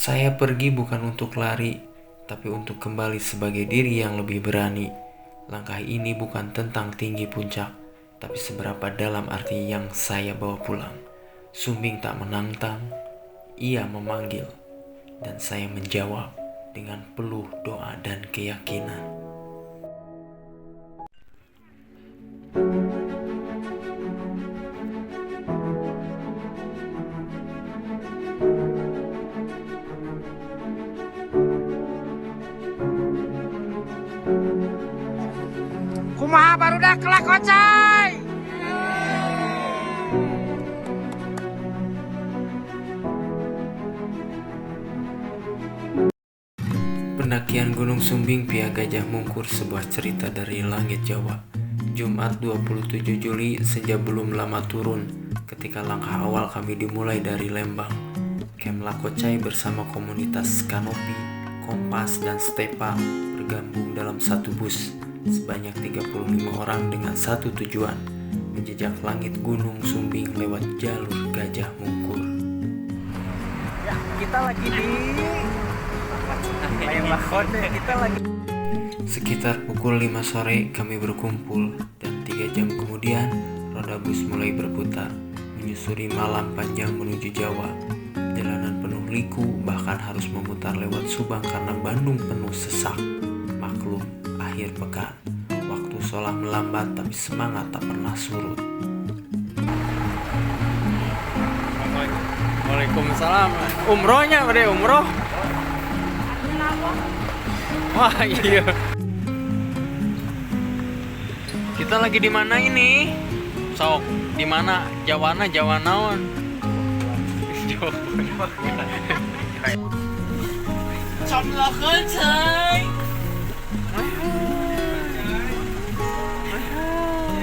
Saya pergi bukan untuk lari, tapi untuk kembali sebagai diri yang lebih berani. Langkah ini bukan tentang tinggi puncak, tapi seberapa dalam arti yang saya bawa pulang. Sumbing tak menantang, ia memanggil, dan saya menjawab dengan penuh doa dan keyakinan. Kumaha barudak kelakocai. Pendakian Gunung Sumbing via Gajah Mungkur, sebuah cerita dari langit Jawa. Jumat 27 Juli, sejak belum lama turun, ketika langkah awal kami dimulai dari Lembang. Camp Lakocai bersama komunitas Kanopi, Kompas, dan Stepa bergabung dalam satu bus sebanyak 35 orang dengan satu tujuan, menjejak langit Gunung Sumbing lewat jalur Gajah Mungkur. Ya, kita lagi di Layang Lakone, kita lagi. Sekitar pukul 5 sore kami berkumpul, dan 3 jam kemudian roda bus mulai berputar menyusuri malam panjang menuju Jawa. Jalanan penuh liku, bahkan harus memutar lewat Subang karena Bandung penuh sesak. Maklum, akhir pekan, waktu sholat melambat tapi semangat tak pernah surut. Waalaikumsalam. Umrohnya pada umroh. Wah iya. Kita lagi di mana ini? Sok, di mana? Jawa naon?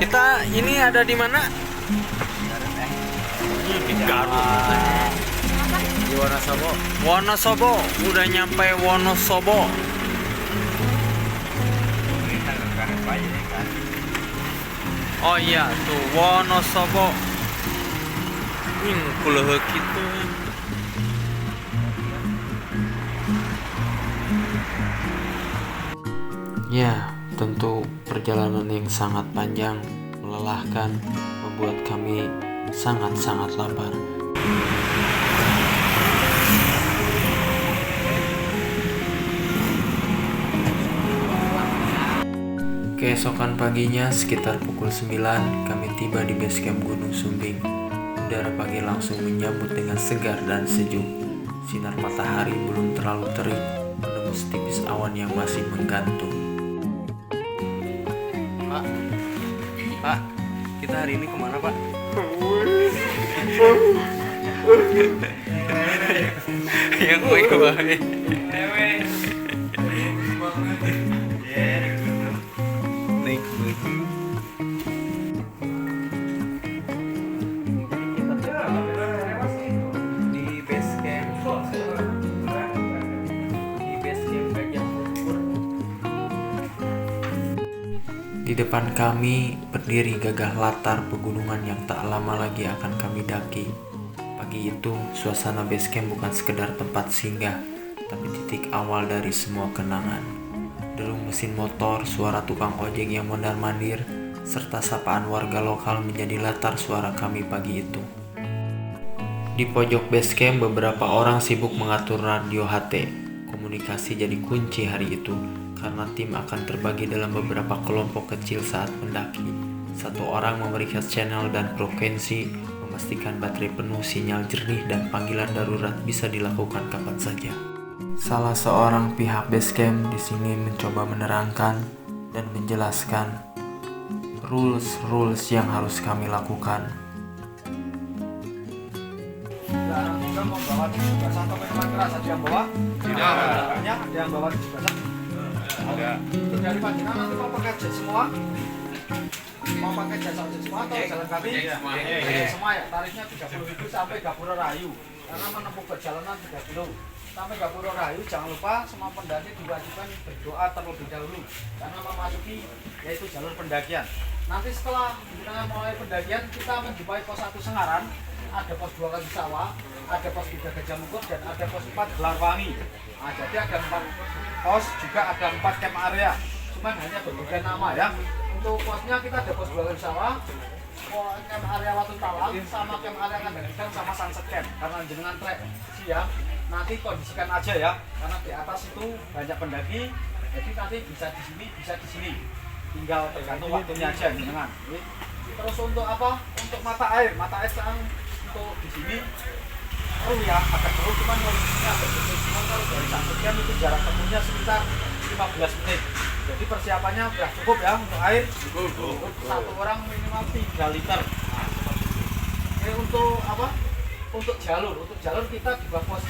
Kita ini ada di mana? Di Garut. Di Wonosobo. Udah nyampe Wonosobo. Oh iya tuh Wonosobo. Kuleuk kitu. Ya, tentu perjalanan yang sangat panjang, melelahkan, membuat kami sangat-sangat lapar. Keesokan paginya sekitar pukul 9 kami tiba di base camp Gunung Sumbing. Udara pagi langsung menyambut dengan segar dan sejuk. Sinar matahari belum terlalu terik, menembus tipis awan yang masih menggantung. Pak, kita hari ini kemana Pak? Ya gue baik. Naik di base camp Gajah Mungkur. Di depan kami berdiri gagah latar pegunungan yang tak lama lagi akan kami daki. Pagi itu, suasana base camp bukan sekedar tempat singgah, tapi titik awal dari semua kenangan. Derung mesin motor, suara tukang ojek yang mondar-mandir, serta sapaan warga lokal menjadi latar suara kami pagi itu. Di pojok base camp, beberapa orang sibuk mengatur radio HT. Komunikasi jadi kunci hari itu, karena tim akan terbagi dalam beberapa kelompok kecil saat mendaki. Satu orang memeriksa channel dan frekuensi, memastikan baterai penuh, sinyal jernih, dan panggilan darurat bisa dilakukan kapan saja. Salah seorang pihak base camp di sini mencoba menerangkan dan menjelaskan rules yang harus kami lakukan. Dilarang juga membawa tujuh basah atau minuman keras. Ada yang bawa? Tidak. Banyak ada yang bawa tujuh basah? Ada. Dari Panjina nanti mau pakai jet semua? Mau pakai jasa ojek semua atau jalan kaki? Semua ya. Tarifnya 30.000 sampai Gapura Rahayu. Karena menempuh perjalanan 3 kilo. Sampai Gapura Rahayu, jangan lupa semua pendaki diwajibkan berdoa terlebih dahulu karena memasuki yaitu jalur pendakian. Nanti setelah kita mulai pendakian, kita menjumpai pos 1 Sengaran. ada pos 2 Kaki Sawah, ada pos 3 Gajah Mungkur, dan ada pos 4 Gelarwangi. Nah, jadi ada 4 pos, juga ada 4 camp area. Cuman hanya berbeda nama ya. Untuk posnya kita ada pos 2 Kaki Sawah, camp area Watu Talang, sama camp area Kandang sama Sunset Camp. Karena jenengan trek siang, nanti kondisikan aja ya. Karena di atas itu banyak pendaki, jadi nanti bisa di sini, bisa di sini. Tinggal tergantung waktunya aja jenengan. Terus untuk apa? Untuk mata air sekarang untuk di sini keruh ya, agak keruh, cuman kondisinya agak kecil. Cuman kalau dari Sunset Camp itu jarak tempuhnya sekitar 15 menit. Jadi persiapannya sudah cukup ya untuk air. Cukup. Satu orang minimal 3 liter. Nah, ini untuk apa? Untuk jalur kita di bawah pos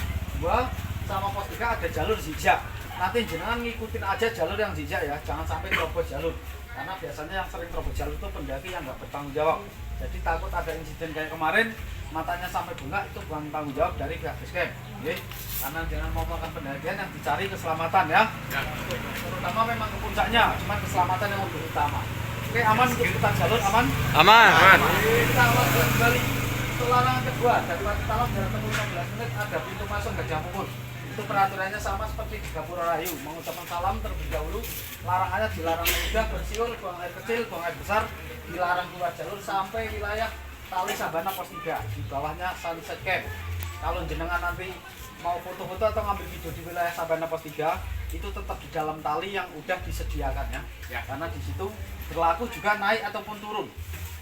2 sama pos 3 ada jalur zigzag. Nanti jenengan ngikutin aja jalur yang zigzag ya, jangan sampai terobos jalur. Karena biasanya yang sering terobos jalur itu pendaki yang nggak bertanggung jawab. Jadi takut ada insiden kayak kemarin, matanya sampai bengkak, itu bukan tanggung jawab dari pihak base camp. Karena jangan mau melakukan pendakian yang dicari keselamatan ya. Terutama memang ke puncaknya, cuman keselamatan yang lebih utama. Oke, aman untuk kita jalur, aman? Aman. Kita awal kembali untuk larangan kedua dari Watu Talang jarak tempuh 15 menit ada pintu masuk Gajah Mungkur. Itu peraturannya sama seperti di Gapura Rayu. Mengucapkan salam terlebih dahulu. Larangannya dilarang mudah, bersiul, buang air kecil, buang air besar, dilarang keluar jalur sampai wilayah Tali Sabana pos 3. Di bawahnya Sunset Camp. Kalau jenengan nanti mau foto-foto atau ngambil video di wilayah Sabana pos 3, itu tetap di dalam tali yang udah disediakan ya. Karena di situ berlaku juga naik ataupun turun.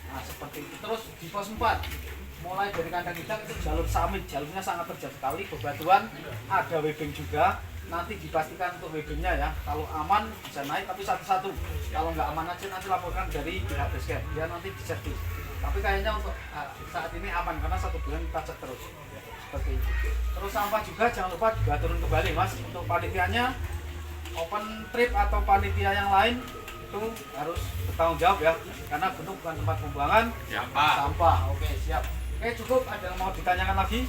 Nah, seperti itu. Terus di pos 4 mulai dari Kandang Hidang itu jalur samit, jalurnya sangat terjal sekali, bebatuan, ada webbing juga. Nanti dipastikan untuk webbingnya ya, kalau aman bisa naik tapi satu-satu, kalau nggak aman aja nanti laporkan dari pihak base camp, dia nanti diservis. Tapi kayaknya untuk saat ini aman karena 1 bulan kita cek terus seperti itu. Terus sampah juga jangan lupa juga turun kembali mas. Untuk panitianya open trip atau panitia yang lain itu harus bertanggung jawab ya, karena gunung bukan tempat pembuangan sampah. Oke, siap. Oke, cukup. Ada yang mau ditanyakan lagi?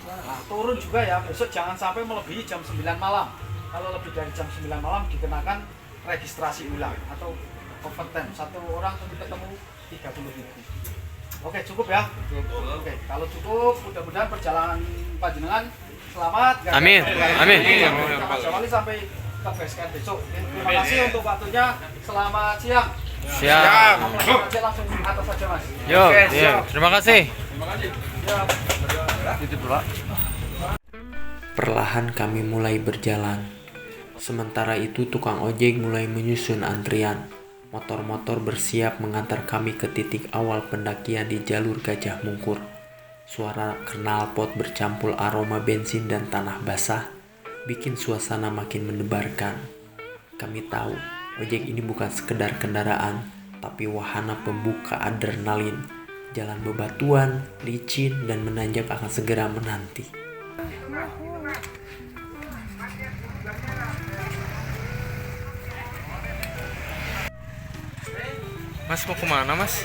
Nah, turun juga ya, besok jangan sampai melebihi jam 9 malam. Kalau lebih dari jam 9 malam dikenakan registrasi ulang atau overtime. Satu orang untuk ketemu 30.000. Oke, cukup ya? Oke, kalau cukup, mudah-mudahan perjalanan panjenengan selamat. Amin. Amin. Kembali sampai ke base camp besok. Terima kasih untuk waktunya. Selamat siang. Siap. Aja langsung atas saja mas. Yo, terima kasih. Perlahan kami mulai berjalan. Sementara itu tukang ojek mulai menyusun antrian. Motor-motor bersiap mengantar kami ke titik awal pendakian di jalur Gajah Mungkur. Suara knalpot bercampur aroma bensin dan tanah basah bikin suasana makin mendebarkan. Kami tahu ojek ini bukan sekedar kendaraan, tapi wahana pembuka adrenalin. Jalan bebatuan, licin, dan menanjak akan segera menanti. Mas mau kemana mas?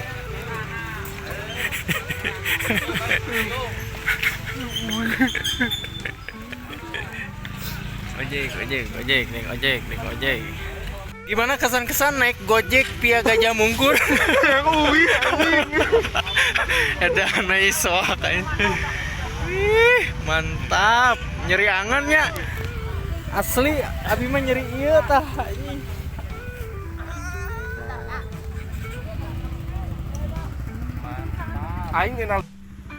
Ojek. Gimana kesan-kesan naik Gojek via Gajah Mungkur? Ada naik soak kayaknya. Mantap, nyeri angannya. Asli, abi mah nyeri ieu tah. Aing kenal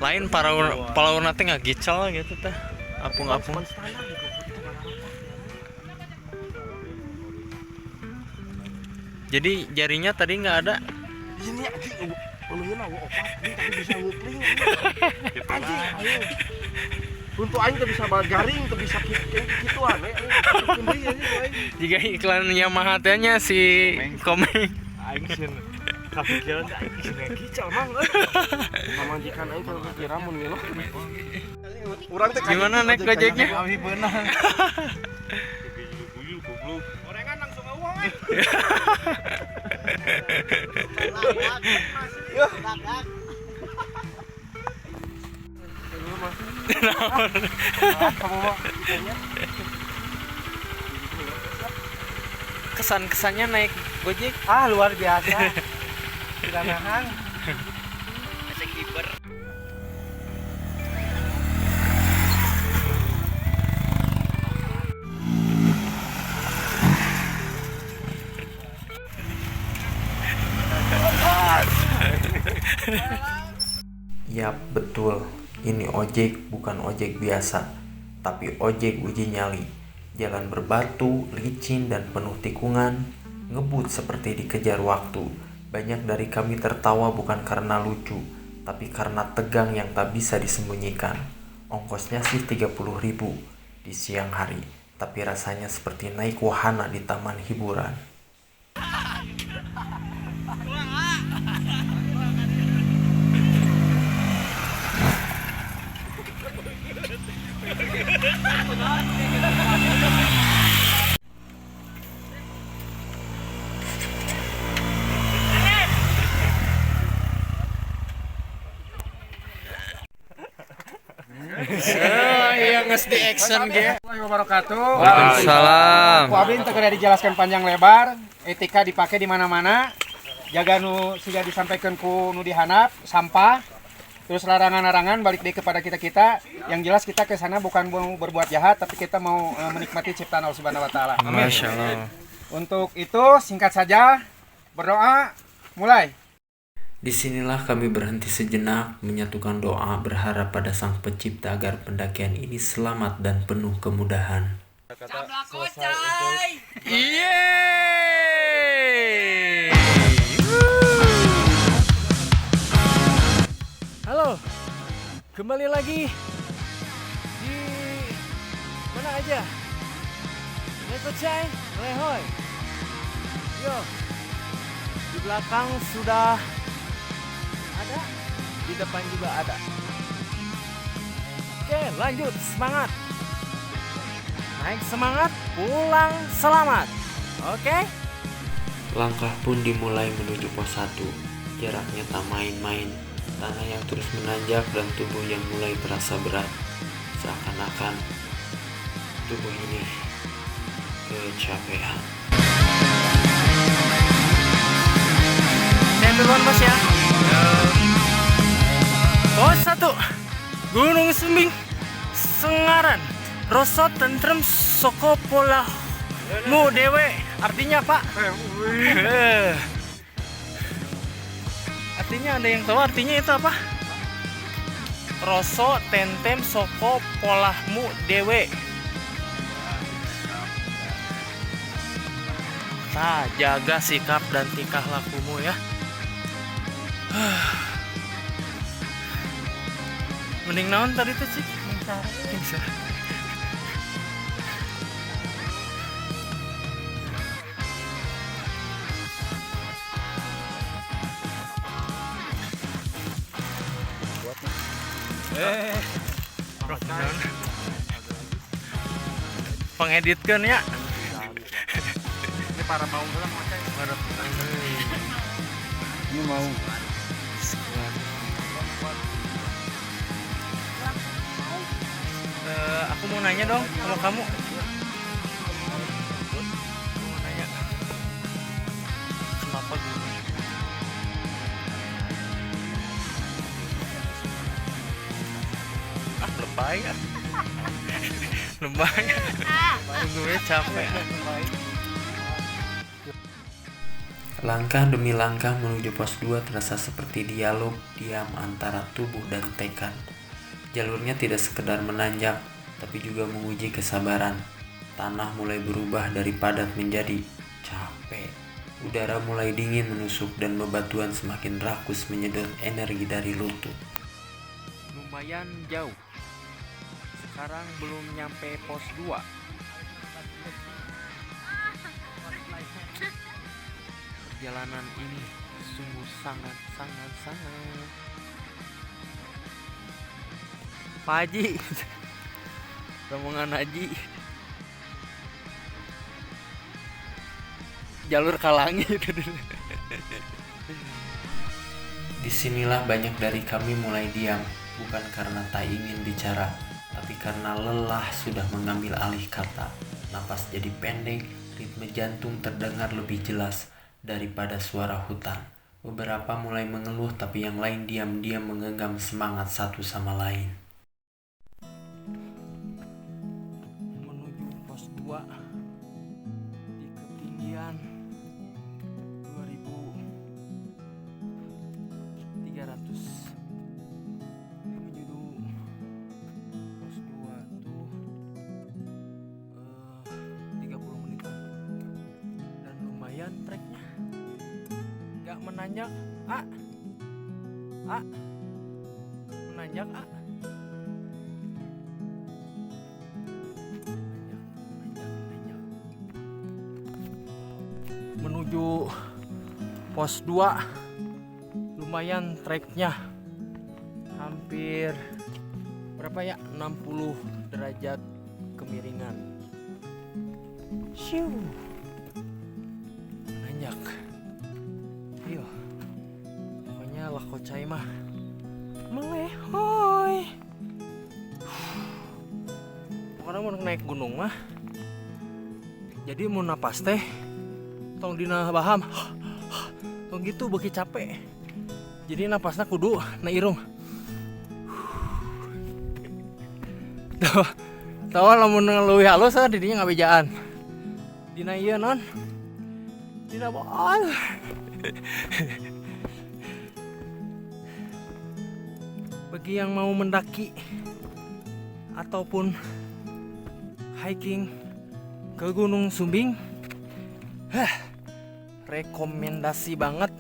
Lain palaur nate ngagical gitu teh. Apung-apung. Jadi jarinya tadi nggak ada. ini anjing ulungeun awo opat tapi bisa ngupling anjing ayo untuk aing teu bisa garing teu bisa kituan we Jika iklan Yamaha teh-nya si Komeng. aing sieun kapikiran aing geus ngegicau mang pamajikan aing kalau kira mun ngiluh urang teh Gimana naik Gojeknya? Abi beunang Gorengan langsung uang. Kesan-kesannya naik Gojek? luar biasa tidak nahan ojek bukan ojek biasa, tapi ojek uji nyali. Jalan berbatu, licin dan penuh tikungan, ngebut seperti dikejar waktu. Banyak dari kami tertawa bukan karena lucu, tapi karena tegang yang tak bisa disembunyikan. Ongkosnya sih 30.000 di siang hari, tapi rasanya seperti naik wahana di taman hiburan. Iya nges di action ge. Assalamualaikum wabarakatuh. Waalaikumsalam. Ku abdi teu kada dijelaskan panjang lebar, etika dipakai di mana-mana. Jaga nu sudah disampaikan ku nu dihanap, sampah. Terus larangan-larangan balik deh kepada kita-kita. Yang jelas kita ke sana bukan mau berbuat jahat, tapi kita mau menikmati ciptaan Allah Subhanahu wa taala. Amin. Masya Allah. Untuk itu singkat saja berdoa mulai. Disinilah kami berhenti sejenak, menyatukan doa berharap pada Sang Pencipta agar pendakian ini selamat dan penuh kemudahan. Yeay. Halo, kembali lagi di mana aja? Lekocai, Lehoy. Yo, di belakang sudah ada, di depan juga ada. Oke, lanjut, semangat. Naik semangat, pulang selamat. Oke? Langkah pun dimulai menuju pos 1. Jaraknya tak main-main. Tanah yang terus menanjak dan tubuh yang mulai terasa berat. Seakan-akan tubuh ini kecapean. Saya duluan bos ya. Pos 1, Gunung Sumbing, Sengaran, Rosot tentrem soko pola mu dewe. Artinya apa? Artinya ada yang tahu artinya itu apa? Roso tentem soko polahmu dewe. Nah, jaga sikap dan tingkah lakumu ya. Mending naon tadi tuh Cik? Bisa. Pengeditkan ya. Ini para mau ulang macam ini mau. Aku mau nanya dong kalau kamu. Mau nanya. Kenapa gunung? Lebay kan? Lebay. Gue capek. Langkah demi langkah menuju pos 2 terasa seperti dialog diam antara tubuh dan tekad. Jalurnya tidak sekedar menanjak, tapi juga menguji kesabaran. Tanah mulai berubah dari padat menjadi capek. Udara mulai dingin menusuk dan bebatuan semakin rakus menyedot energi dari lutut. Lumayan jauh. Sekarang belum nyampe pos 2. Perjalanan ini sungguh sangat. Pak Haji, rombongan Haji, jalur kalangi itu. Disinilah banyak dari kami mulai diam, bukan karena tak ingin bicara, tapi karena lelah sudah mengambil alih kata. Napas jadi pendek, ritme jantung terdengar lebih jelas daripada suara hutan. Beberapa mulai mengeluh, tapi yang lain diam-diam menggenggam semangat satu sama lain. Menuju pos 2 di ketinggian 2300 menuju menanjak, ah, ah, menanjak, ah. Menanjak. Menuju pos 2 lumayan treknya hampir berapa ya, 60 derajat kemiringan. Siu, menanjak. Ayo, pokoknya lakocai mah melehoy. Pokoknya mau naik gunung mah, jadi mau napas teh tong dina baham tong gitu beki capek, jadi napasnya kudu na irung. Tahu lamun leuwih halus didinya ngabejaan dina ieu non dina bol. Bagi yang mau mendaki ataupun hiking ke Gunung Sumbing, rekomendasi banget.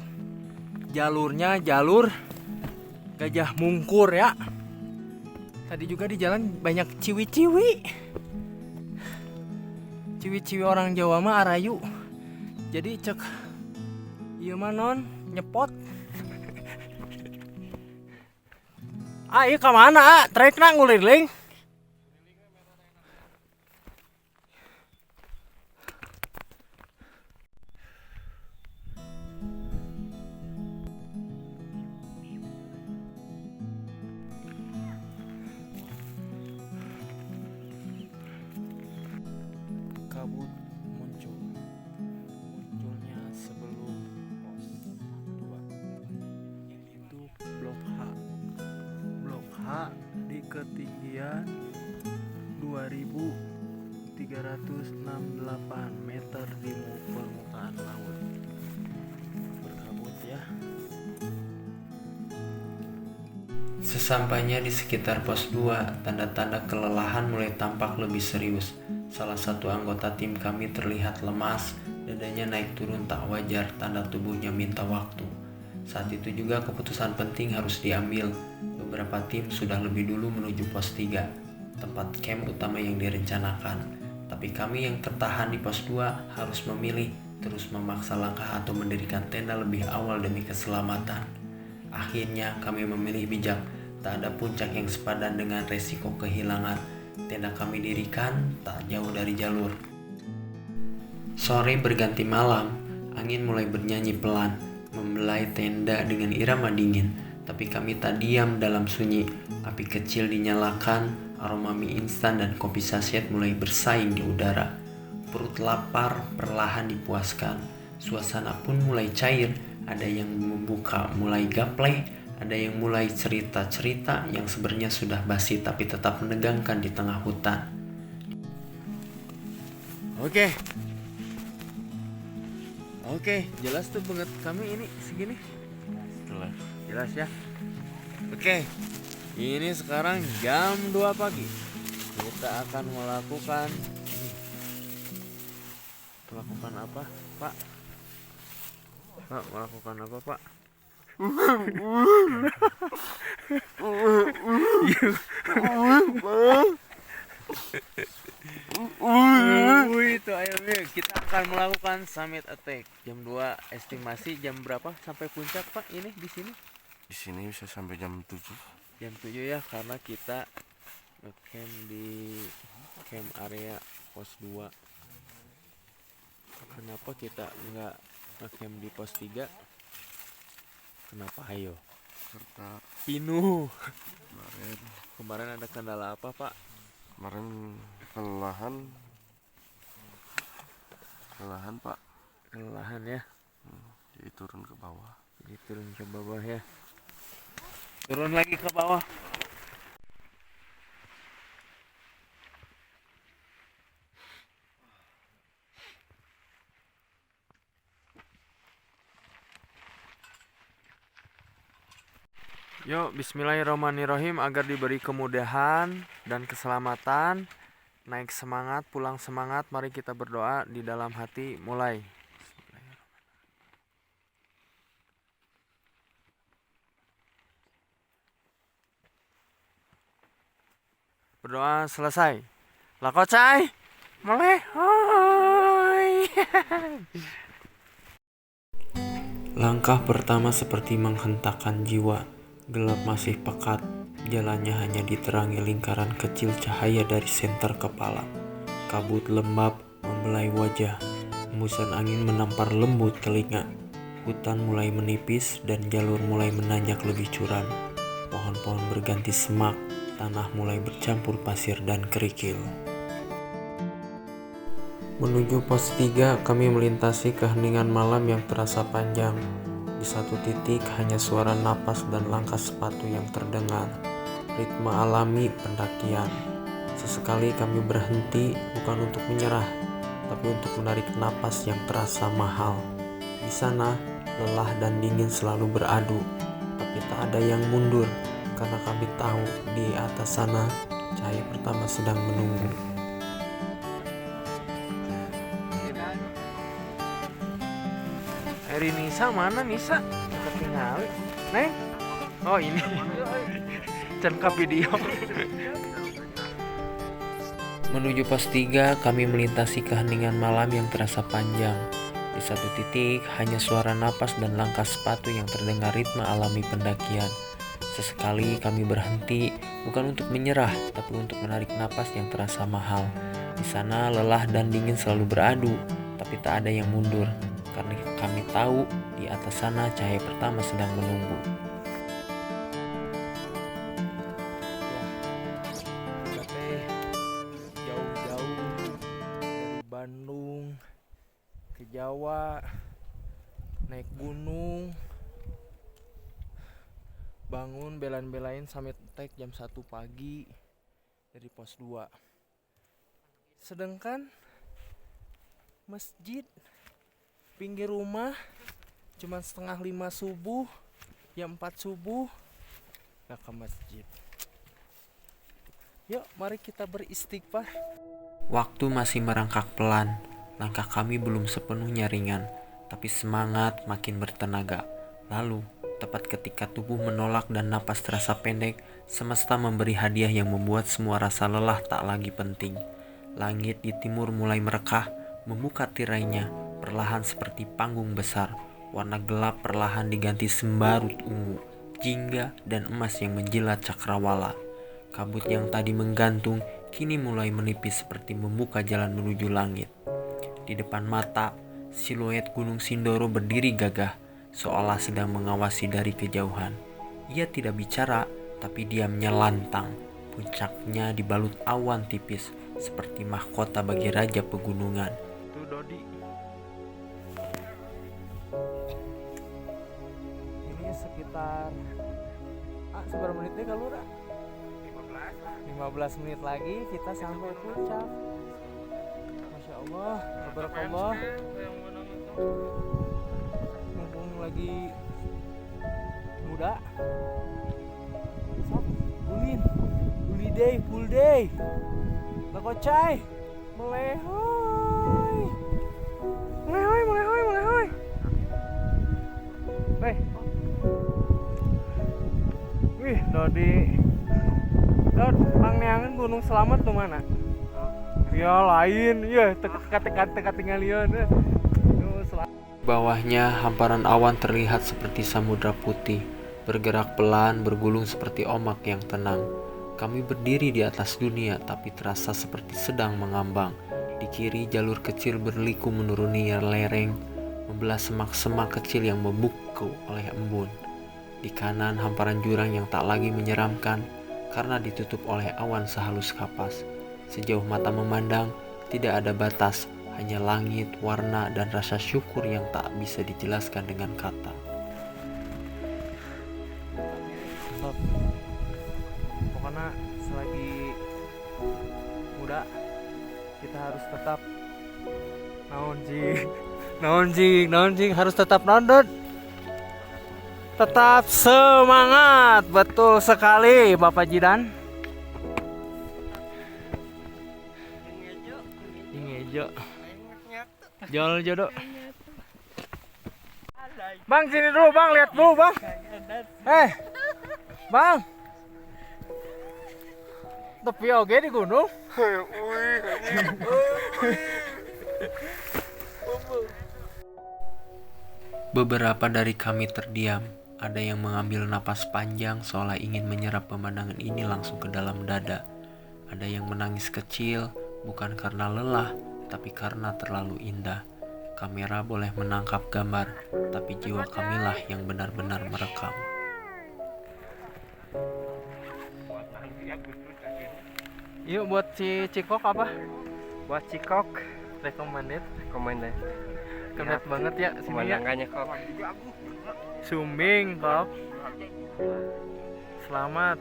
Jalurnya jalur Gajah Mungkur ya. Tadi juga di jalan banyak ciwi-ciwi. Ciwi-ciwi orang Jawa mah arayu. Jadi cek ieu mah non nyepot. Ieu ka mana? Trekna nguliling. Kabut munculnya sebelum pos 2, itu blok H di ketinggian 2368 meter di permukaan laut. Berkabut ya. Sesampainya di sekitar pos 2, tanda-tanda kelelahan mulai tampak lebih serius. Salah satu anggota tim kami terlihat lemas, dadanya naik turun tak wajar, tanda tubuhnya minta waktu. Saat itu juga keputusan penting harus diambil. Beberapa tim sudah lebih dulu menuju pos 3, tempat camp utama yang direncanakan. Tapi kami yang tertahan di pos 2 harus memilih terus memaksa langkah atau mendirikan tenda lebih awal demi keselamatan. Akhirnya kami memilih bijak, tak ada puncak yang sepadan dengan resiko kehilangan. Tenda kami dirikan tak jauh dari jalur. Sore berganti malam, angin mulai bernyanyi pelan, membelai tenda dengan irama dingin. Tapi kami tak diam dalam sunyi. Api kecil dinyalakan, aroma mie instan dan kopi saset mulai bersaing di udara. Perut lapar perlahan dipuaskan. Suasana pun mulai cair. Ada yang membuka mulai gapleh, ada yang mulai cerita-cerita yang sebenarnya sudah basi tapi tetap menegangkan di tengah hutan. Oke, jelas tuh banget kami ini segini. Jelas ya. Oke, ini sekarang jam 2 pagi. Kita akan melakukan apa, Pak? Pak, melakukan apa, Pak? Itu ayo kita akan melakukan summit attack jam 2. Estimasi jam berapa sampai puncak, Pak? Ini di sini? Di sini bisa sampai jam 7. Jam 7 ya, karena kita ngecamp di camp area pos 2. Kenapa kita nggak ngecamp di pos 3? Kenapa? Ayo. Serta Pinu. kemarin Kemarin ada kendala apa, Pak? kelelahan Pak. Kelelahan ya. Jadi turun ke bawah. Jadi turun ke bawah ya. Turun lagi ke bawah. Yuk, bismillahirrahmanirrahim, agar diberi kemudahan dan keselamatan. Naik semangat, pulang semangat. Mari kita berdoa di dalam hati. Mulai. Berdoa selesai. Lakocai melehoi. Langkah pertama seperti menghentakkan jiwa. Gelap masih pekat. Jalannya hanya diterangi lingkaran kecil cahaya dari senter kepala. Kabut lembab membelai wajah. Hembusan angin menampar lembut telinga. Hutan mulai menipis dan jalur mulai menanjak lebih curam. Pohon-pohon berganti semak. Tanah mulai bercampur pasir dan kerikil. Menuju pos 3, kami melintasi keheningan malam yang terasa panjang. Di satu titik hanya suara napas dan langkah sepatu yang terdengar. Ritme alami pendakian. Sesekali kami berhenti bukan untuk menyerah, tapi untuk menarik napas yang terasa mahal. Di sana, lelah dan dingin selalu beradu, tapi tak ada yang mundur karena kami tahu di atas sana cahaya pertama sedang menunggu. Eri Nisa mana Nisa? Ketinggalan. Neng? Oh ini. Can ka video. Menuju pos 3, kami melintasi keheningan malam yang terasa panjang. Di satu titik, hanya suara napas dan langkah sepatu yang terdengar ritme alami pendakian. Sesekali kami berhenti, bukan untuk menyerah, tapi untuk menarik napas yang terasa mahal. Di sana, lelah dan dingin selalu beradu, tapi tak ada yang mundur. Karena kami tahu di atas sana cahaya pertama sedang menunggu. Jauh-jauh dari Bandung ke Jawa, naik gunung, bangun belan-belain Summit Attack jam 1 pagi dari pos 2. Sedangkan masjid pinggir rumah cuman 4:30 subuh, jam 4 subuh gak ke masjid. Yuk mari kita beristighfar. Waktu masih merangkak pelan. Langkah kami belum sepenuhnya ringan, tapi semangat makin bertenaga. Lalu, tepat ketika tubuh menolak dan napas terasa pendek, semesta memberi hadiah yang membuat semua rasa lelah tak lagi penting. Langit di timur mulai merekah, membuka tirainya, perlahan seperti panggung besar. Warna gelap perlahan diganti sembarut ungu, jingga dan emas yang menjilat cakrawala. Kabut yang tadi menggantung kini mulai menipis seperti membuka jalan menuju langit. Di depan mata, siluet Gunung Sindoro berdiri gagah, seolah sedang mengawasi dari kejauhan. Ia tidak bicara, tapi diamnya lantang. Puncaknya dibalut awan tipis, seperti mahkota bagi raja pegunungan. Tuh Dodi. Ini sekitar seberapa menitnya kalau udah 15 menit lagi kita sampai puncak. Masya Allah, tabarakallah. Mumpung lagi muda. Sok, ulin. Uli day, full day. Lakocai. Melehoi. Melehoi, melehoi, melehoi. Wih, Dodi. Dod, pangneangan Gunung Selamat tuh mana? Ya lain, ya teka tinggal lian. Bawahnya hamparan awan terlihat seperti samudra putih, bergerak pelan, bergulung seperti ombak yang tenang. Kami berdiri di atas dunia, tapi terasa seperti sedang mengambang. Di kiri jalur kecil berliku menuruni lereng, membelah semak-semak kecil yang membuku oleh embun. Di kanan hamparan jurang yang tak lagi menyeramkan, karena ditutup oleh awan sehalus kapas. Sejauh mata memandang, tidak ada batas, hanya langit, warna, dan rasa syukur yang tak bisa dijelaskan dengan kata. Pokoknya selagi muda, kita harus tetap naon jing harus tetap nonton. Tetap semangat, betul sekali Bapak Jidan. Ingejo. Jol jodoh. Bang sini dulu bang, lihat dulu bang. Bang. tepi oge di gunung. Beberapa dari kami terdiam. Ada yang mengambil napas panjang seolah ingin menyerap pemandangan ini langsung ke dalam dada. Ada yang menangis kecil, bukan karena lelah, tapi karena terlalu indah. Kamera boleh menangkap gambar, tapi jiwa kamilah yang benar-benar merekam. Yuk buat si Cikok apa? Buat Cikok Recommended. komennya. Keren banget ya sini ya. Pemandangannya kok. Sumbing kok. Selamat.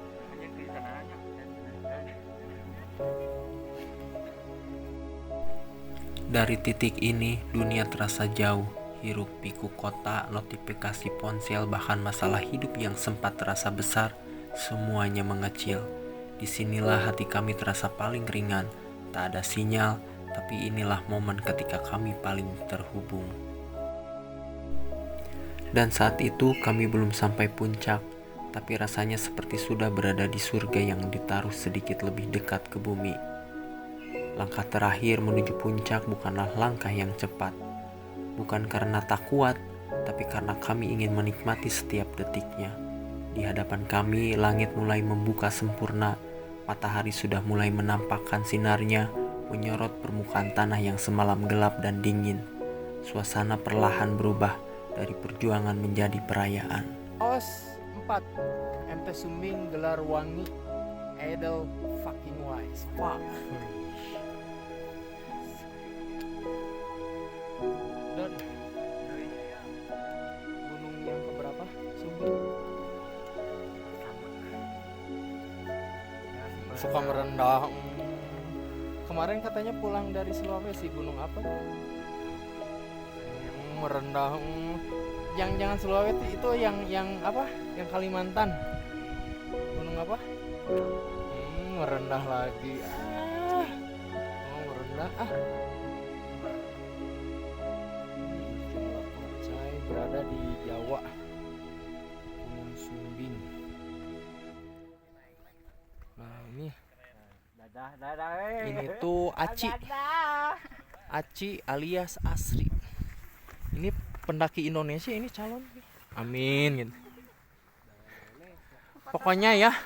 Dari titik ini, dunia terasa jauh. Hiruk pikuk kota, notifikasi ponsel, bahkan masalah hidup yang sempat terasa besar, semuanya mengecil. Disinilah hati kami terasa paling ringan. Tak ada sinyal, tapi inilah momen ketika kami paling terhubung. Dan saat itu kami belum sampai puncak, tapi rasanya seperti sudah berada di surga yang ditaruh sedikit lebih dekat ke bumi. Langkah terakhir menuju puncak bukanlah langkah yang cepat. Bukan karena tak kuat, tapi karena kami ingin menikmati setiap detiknya. Di hadapan kami, langit mulai membuka sempurna. Matahari sudah mulai menampakkan sinarnya, menyorot permukaan tanah yang semalam gelap dan dingin. Suasana perlahan berubah dari perjuangan menjadi perayaan. OS 4 MT Sumbing gelar wangi Edel fucking wise. Fuck. Dan gunung yang keberapa? Sumbing. Suka merendah. Kemarin katanya pulang dari Sulawesi, gunung apa? Merendah. Yang jangan Sulawesi itu yang apa? Yang Kalimantan. Gunung apa? Merendah lagi. Mau merendah Saya berada di Jawa. Gunung Sumbing. Nah, ini tuh Aci. Aci alias Asri. Ini pendaki Indonesia ini calon. Amin gitu. Pokoknya ya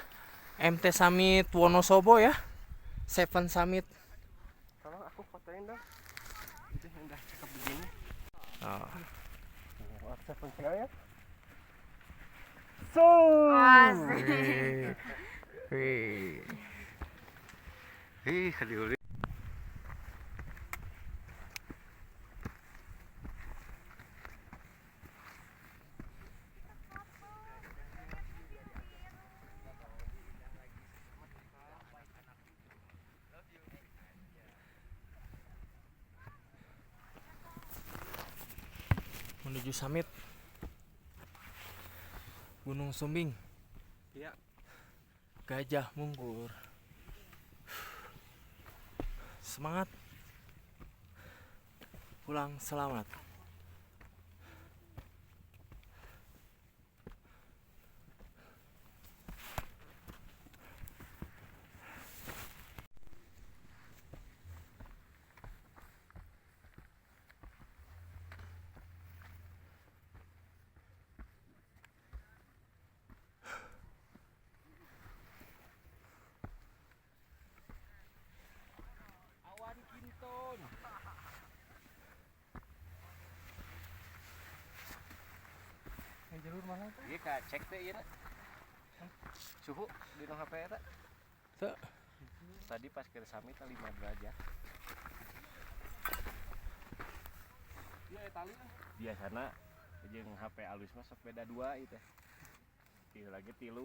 MT Summit Wonosobo ya. Seven Summit. Tolong aku fotoin dong. Itu yang udah cakep begini. WhatsApp pensil ya. So. Hadiuri. Menuju summit Gunung Sumbing. Iya. Gajah Mungkur. Semangat. Pulang selamat. Jalur mana tuh? Iya kak, cek deh ya. Suhu di nong HP eta. Tuh. Tadi pas ke summit 5 derajat. Iya tali. Biasana jeung HP alus mah sok beda 2 itu. Ieu lagi 3,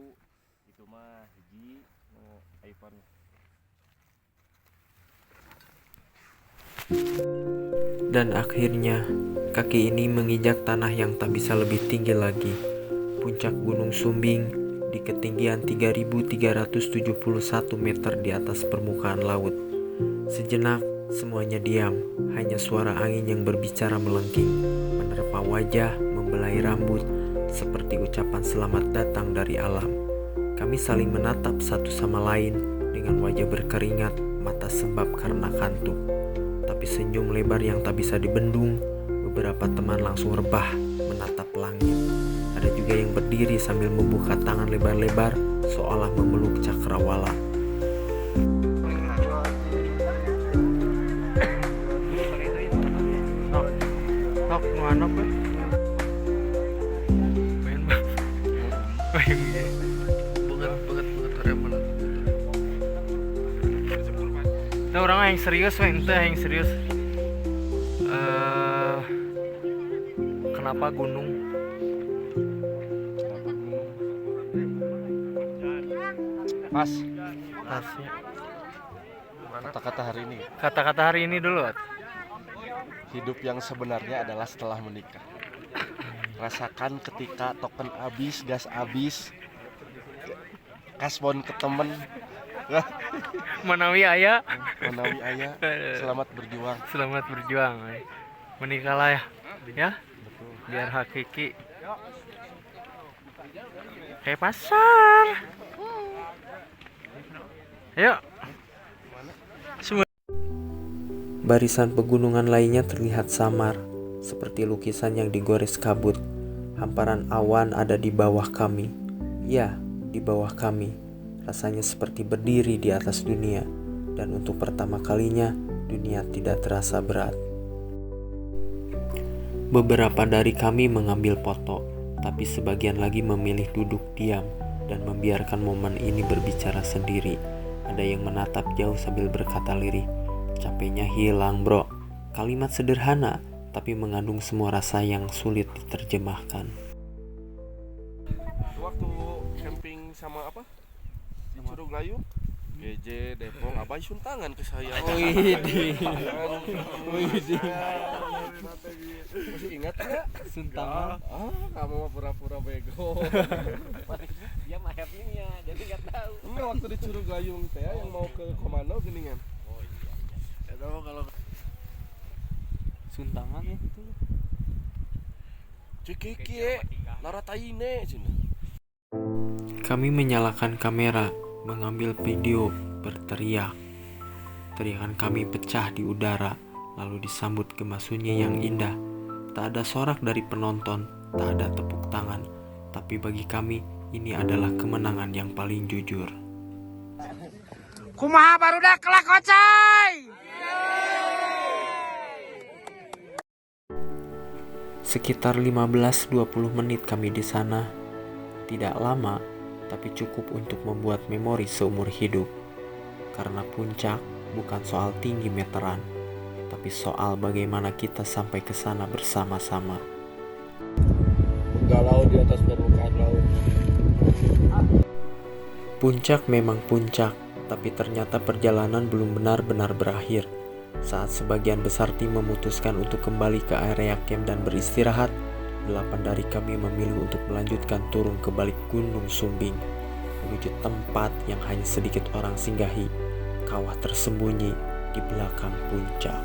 itu mah hiji nu iPhone. Dan akhirnya, kaki ini menginjak tanah yang tak bisa lebih tinggi lagi. Puncak Gunung Sumbing di ketinggian 3.371 meter di atas permukaan laut. Sejenak, semuanya diam. Hanya suara angin yang berbicara melengking, menerpa wajah, membelai rambut, seperti ucapan selamat datang dari alam. Kami saling menatap satu sama lain, dengan wajah berkeringat, mata sembab karena kantuk. Tapi senyum lebar yang tak bisa dibendung. Beberapa teman langsung rebah menatap langit. Ada juga yang berdiri sambil membuka tangan lebar-lebar seolah memeluk cakrawala. Nok nuanok we. Main mah. Main ge. Banget remen. Nah, orang yang serius we, ente yang serius. Kenapa gunung? Pas Tasnya. kata-kata hari ini. Kata-kata hari ini dulu. Hidup yang sebenarnya adalah setelah menikah. Rasakan ketika token habis, gas habis, kasbon ke temen, Manawi aya. menawi ayah. Selamat berjuang. Selamat berjuang. Menikahlah ya. Ya. Biar hakiki. Kayak pasar. Ayo. Barisan pegunungan lainnya terlihat samar, seperti lukisan yang digores kabut. Hamparan awan ada di bawah kami. Ya, di bawah kami. Rasanya seperti berdiri di atas dunia. Dan untuk pertama kalinya, dunia tidak terasa berat. Beberapa dari kami mengambil foto, tapi sebagian lagi memilih duduk diam dan membiarkan momen ini berbicara sendiri. Ada yang menatap jauh sambil berkata lirih, "Capeknya hilang bro." Kalimat sederhana, tapi mengandung semua rasa yang sulit diterjemahkan. Waktu camping sama apa? Di Curug Layung, GJ, Depong, Abah sun tangan ke saya. Masih ingat nggak? Suntangan. Kamu mah pura-pura bego. Dia mah happy-nya, jadi nggak tahu. Enggak, waktu di Curug Layung teh yang mau ke Komando geningan. Tahu kalau Suntangan ya itu. Cikiki, narataine cina. Kami menyalakan kamera, mengambil video, berteriak. Teriakan kami pecah di udara, lalu disambut gemah sunyi yang indah. Tak ada sorak dari penonton, tak ada tepuk tangan. Tapi bagi kami, ini adalah kemenangan yang paling jujur. Kumaha barudak kelak kocai. Sekitar 15-20 menit kami di sana. Tidak lama, tapi cukup untuk membuat memori seumur hidup. Karena puncak bukan soal tinggi meteran, tapi soal bagaimana kita sampai ke sana bersama-sama. Galau di atas permukaan laut. Puncak memang puncak, tapi ternyata perjalanan belum benar-benar berakhir. Saat sebagian besar tim memutuskan untuk kembali ke area camp dan beristirahat, 8 dari kami memilih untuk melanjutkan turun ke balik Gunung Sumbing, menuju tempat yang hanya sedikit orang singgahi, kawah tersembunyi di belakang puncak.